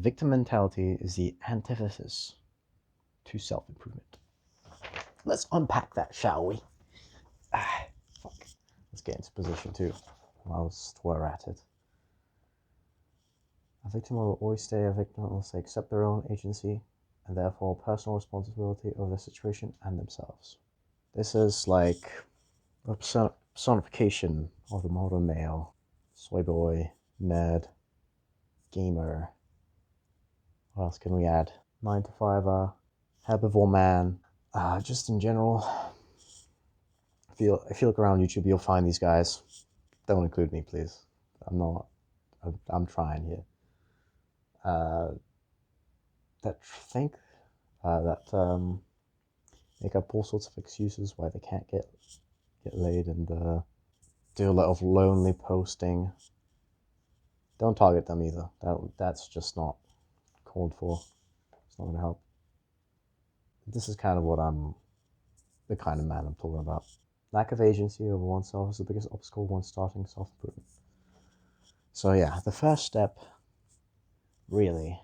Victim mentality is the antithesis to self-improvement. Let's unpack that, shall we? Fuck. Let's get into position 2. Whilst we're at it. A victim will always stay a victim unless they accept their own agency and therefore personal responsibility over their situation and themselves. This is like a personification of the modern male. Soy boy, nerd, gamer. What else can we add? 9-to-5er, herbivore man. Just in general, if you look around YouTube, you'll find these guys. Don't include me, please. I'm trying here. That make up all sorts of excuses why they can't get laid and do a lot of lonely posting. Don't target them either. That's just not called for. It's not going to help. This is kind of the kind of man I'm talking about. Lack of agency over oneself is the biggest obstacle when starting self-improvement. So yeah, the first step, really,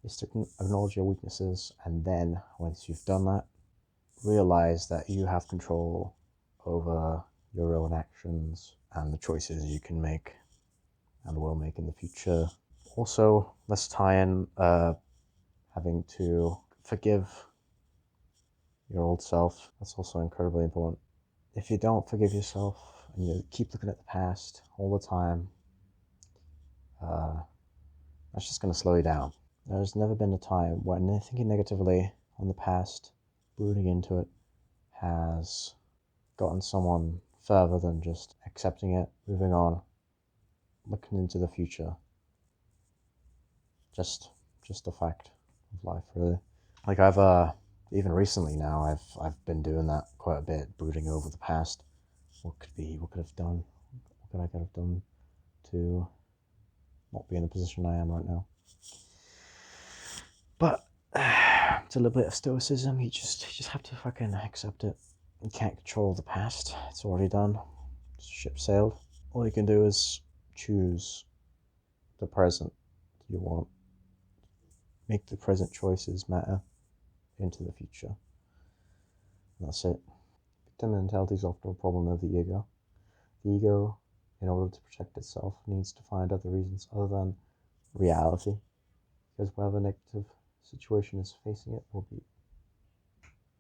is to acknowledge your weaknesses, and then once you've done that, realize that you have control over your own actions and the choices you can make and will make in the future. Also, let's tie in having to forgive your old self. That's also incredibly important. If you don't forgive yourself and you keep looking at the past all the time, that's just going to slow you down. There's never been a time when thinking negatively on the past, brooding into it, has gotten someone further than just accepting it, moving on, looking into the future. Just a fact of life, really. Like I've even recently now, I've been doing that quite a bit, brooding over the past. What could I have done to not be in the position I am right now? But it's a little bit of stoicism. You just have to fucking accept it. You can't control the past. It's already done. Ship sailed. All you can do is choose the present you want. Make the present choices matter into the future. And that's it. Victim mentality is often a problem of the ego. The ego, in order to protect itself, needs to find other reasons other than reality, because whatever negative situation is facing it will be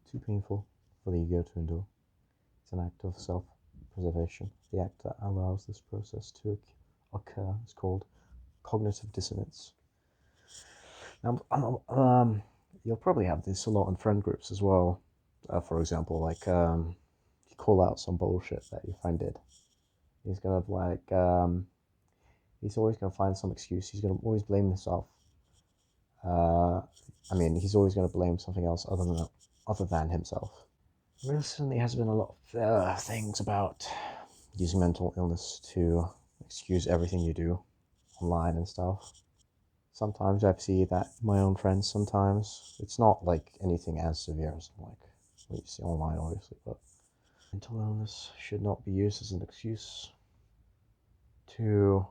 too painful for the ego to endure. It's an act of self-preservation. The act that allows this process to occur is called cognitive dissonance. Now, you'll probably have this a lot in friend groups as well. For example, like you call out some bullshit that your friend did. He's gonna he's always gonna find some excuse. He's gonna always blame himself. He's always gonna blame something else other than himself. Recently, has been a lot of things about using mental illness to excuse everything you do online and stuff. Sometimes I see that in my own friends. Sometimes it's not like anything as severe as like what you see online, obviously, but mental illness should not be used as an excuse to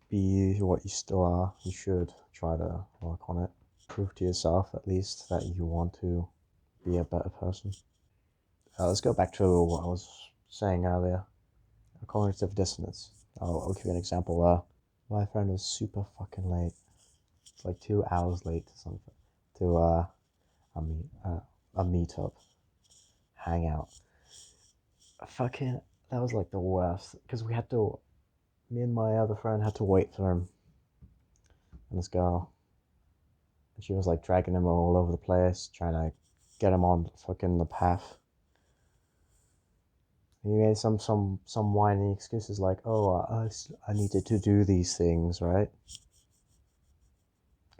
be what you still are. You should try to work on it. Prove to yourself, at least, that you want to be a better person. Let's go back to what I was saying earlier. Cognitive dissonance. I'll give you an example. My friend was super fucking late. It's like 2 hours late to something. To a meetup. Hangout. That was like the worst. Because me and my other friend had to wait for him. And this girl. And she was like dragging him all over the place, trying to get him on fucking the path. He made some whiny excuses like, I needed to do these things, right?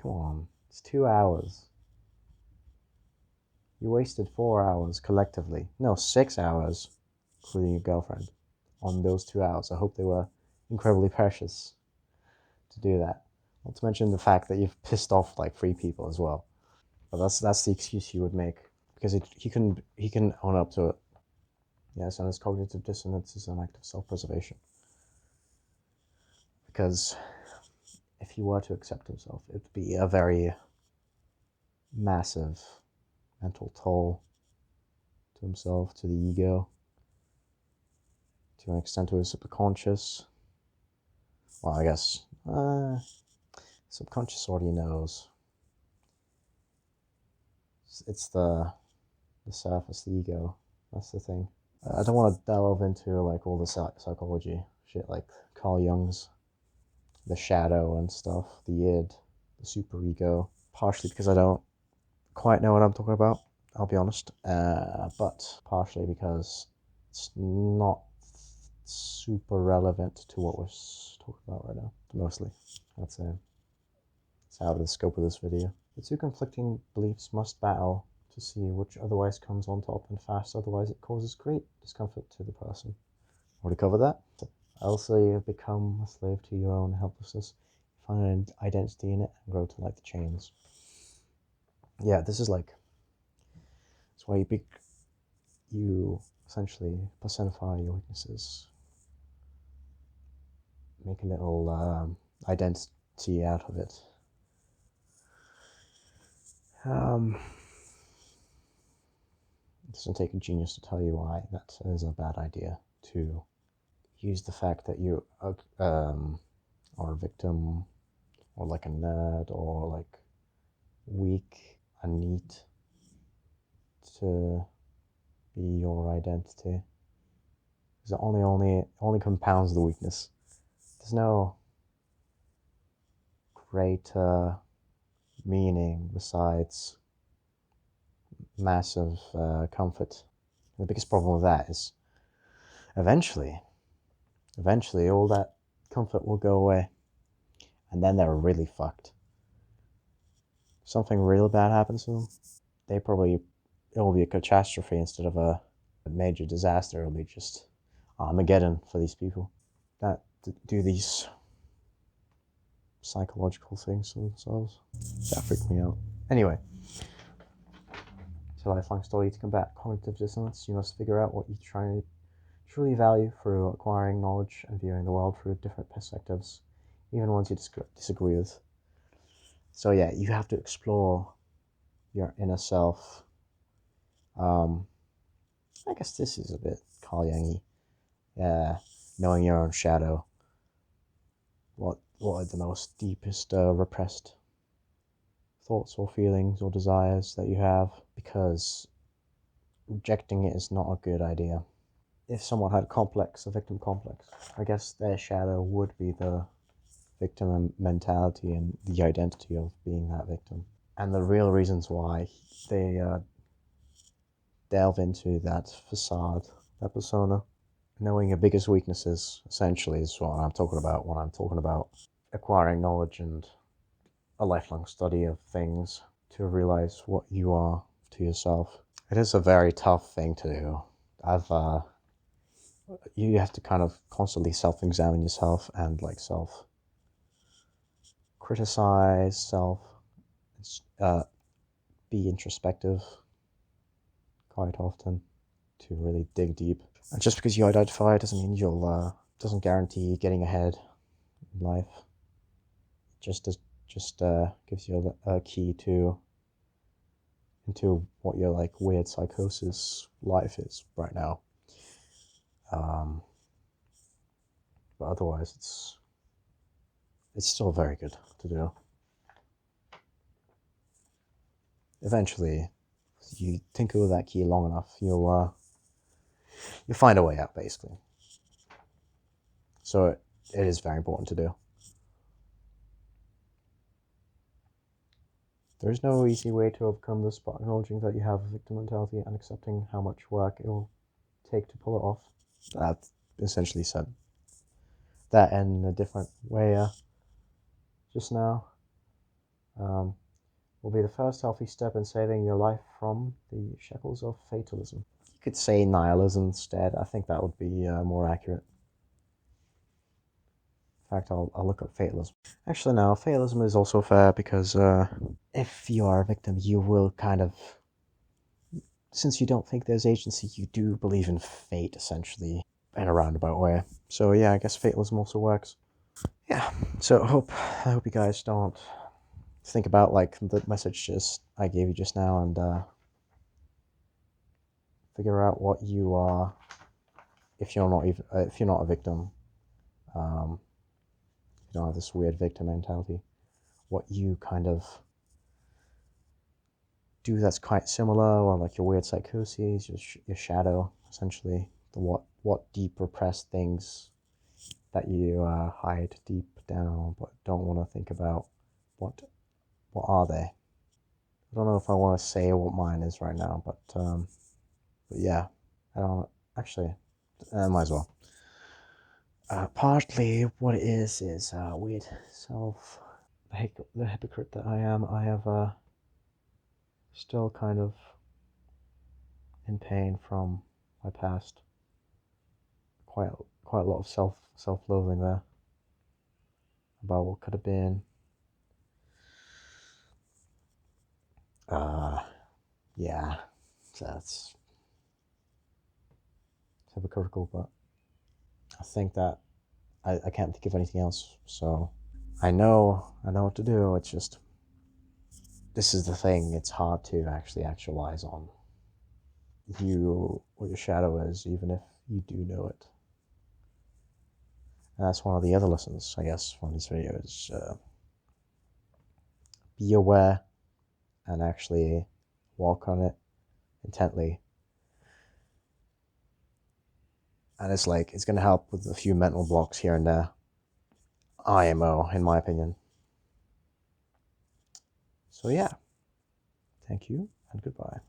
Come on, it's 2 hours. You wasted 4 hours collectively. No, 6 hours, including your girlfriend, on those 2 hours. I hope they were incredibly precious to do that. Not to mention the fact that you've pissed off like 3 people as well. But that's the excuse he would make, because he can own up to it. Yes, and his cognitive dissonance is an act of self-preservation. Because if he were to accept himself, it would be a very massive mental toll to himself, to the ego, to an extent to his subconscious. Well, I guess subconscious already knows. It's the surface, the ego. That's the thing. I don't want to delve into like all the psychology shit, like Carl Jung's the shadow and stuff, the id, the superego. Partially because I don't quite know what I'm talking about, I'll be honest, but partially because it's not super relevant to what we're talking about right now. Mostly, that's out of the scope of this video. The two conflicting beliefs must battle to see which otherwise comes on top and fast, otherwise it causes great discomfort to the person. Already covered that. Also, you become a slave to your own helplessness, find an identity in it, and grow to like the chains. Yeah, this is like, that's why you essentially personify your weaknesses, make a little identity out of it. It doesn't take a genius to tell you why that is a bad idea, to use the fact that you are a victim, or like a nerd, or like weak and neat, to be your identity, because it only compounds the weakness. There's no greater meaning besides massive comfort. The biggest problem with that is eventually all that comfort will go away, and then they're really fucked. Something real bad happens to them, it will be a catastrophe instead of a major disaster. It'll be just Armageddon for these people that do these psychological things to themselves. That freaked me out. Anyway, it's a lifelong story. To combat cognitive dissonance, you must figure out what you try to truly value through acquiring knowledge and viewing the world through different perspectives, even ones you disagree with. So yeah, you have to explore your inner self. I guess this is a bit Carl Jung-y. Knowing your own shadow. What are the most deepest repressed thoughts or feelings or desires that you have? Because rejecting it is not a good idea. If someone had a victim complex, I guess their shadow would be the victim mentality and the identity of being that victim. And the real reasons why they delve into that facade, that persona. Knowing your biggest weaknesses, essentially, is what I'm talking about when I'm talking about acquiring knowledge and a lifelong study of things to realize what you are to yourself. It is a very tough thing to do. You have to kind of constantly self-examine yourself and like self-criticize, be introspective quite often to really dig deep. And just because you identify doesn't mean doesn't guarantee getting ahead in life. Just gives you a key into what your like weird psychosis life is right now. But otherwise, it's still very good to do. Eventually, if you tinker with that key long enough, you'll find a way out, basically. So it is very important to do. There is no easy way to overcome this, but acknowledging that you have a victim mentality and accepting how much work it will take to pull it off. That essentially said that in a different way just now. Will be the first healthy step in saving your life from the shackles of fatalism. You could say nihilism instead. I think that would be more accurate. In fact, I'll look up fatalism. Actually, no, fatalism is also fair because if you are a victim, you will kind of, since you don't think there's agency, you do believe in fate, essentially, in a roundabout way. So yeah, I guess fatalism also works. Yeah, so I hope you guys don't think about like the message I gave you just now, and figure out what you are if you're not even if you're not a victim. Um, you don't have this weird victim mentality. What you kind of do that's quite similar, or like your weird psychoses, your shadow, essentially. What deep repressed things that you hide deep down, but don't want to think about. What what are they? I don't know if I want to say what mine is right now, but yeah, I don't actually. Might as well. Partly what it is weird self. The hypocrite that I am, I have still kind of in pain from my past. Quite a lot of self-loathing there about what could have been. Uh, yeah, that's hypocritical, but I think that I can't think of anything else. So I know what to do. It's just this is the thing. It's hard to actually actualize on what your shadow is, even if you do know it. And that's one of the other lessons, I guess, from this video is be aware and actually walk on it intently. And it's going to help with a few mental blocks here and there. IMO, in my opinion. So yeah, thank you and goodbye.